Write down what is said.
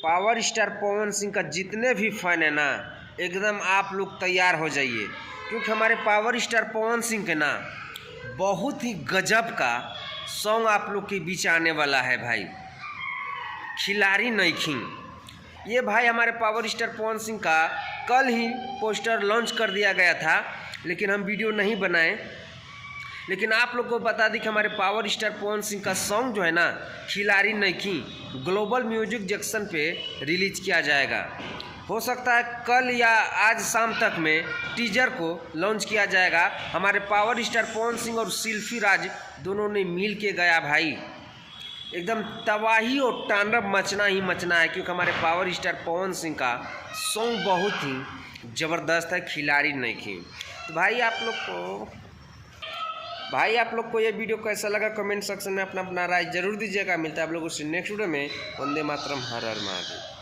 Power star Pawan Singh का जितने भी फैन है ना, एकदम आप लोग तैयार हो जाइए, क्योंकि हमारे पावर स्टार पवन सिंह के ना बहुत ही गजब का सॉन्ग आप लोग के बीच आने वाला है भाई। खिलाड़ी नईखिन, ये भाई हमारे पावर स्टार पवन सिंह का कल ही पोस्टर लॉन्च कर दिया गया था, लेकिन हम वीडियो नहीं बनाए। लेकिन आप लोग को बता दी कि हमारे पावर स्टार पवन सिंह का सॉन्ग जो है ना, खिलाड़ी नईखिन, ग्लोबल म्यूजिक जंक्शन पे रिलीज किया जाएगा। हो सकता है कल या आज शाम तक में टीजर को लॉन्च किया जाएगा। हमारे पावर स्टार पवन सिंह और शिल्पी राज दोनों ने मिल के गया भाई, एकदम तबाही और तांडव मचना ही मचना है, क्योंकि हमारे पावर स्टार पवन सिंह का सॉन्ग बहुत ही ज़बरदस्त है, खिलाड़ी नईखिन। तो भाई आप लोग को ये वीडियो कैसा लगा कमेंट सेक्शन में अपना राय जरूर दीजिएगा। मिलता है आप लोगों से नेक्स्ट वीडियो में। वंदे मातरम, हर हर महादेव।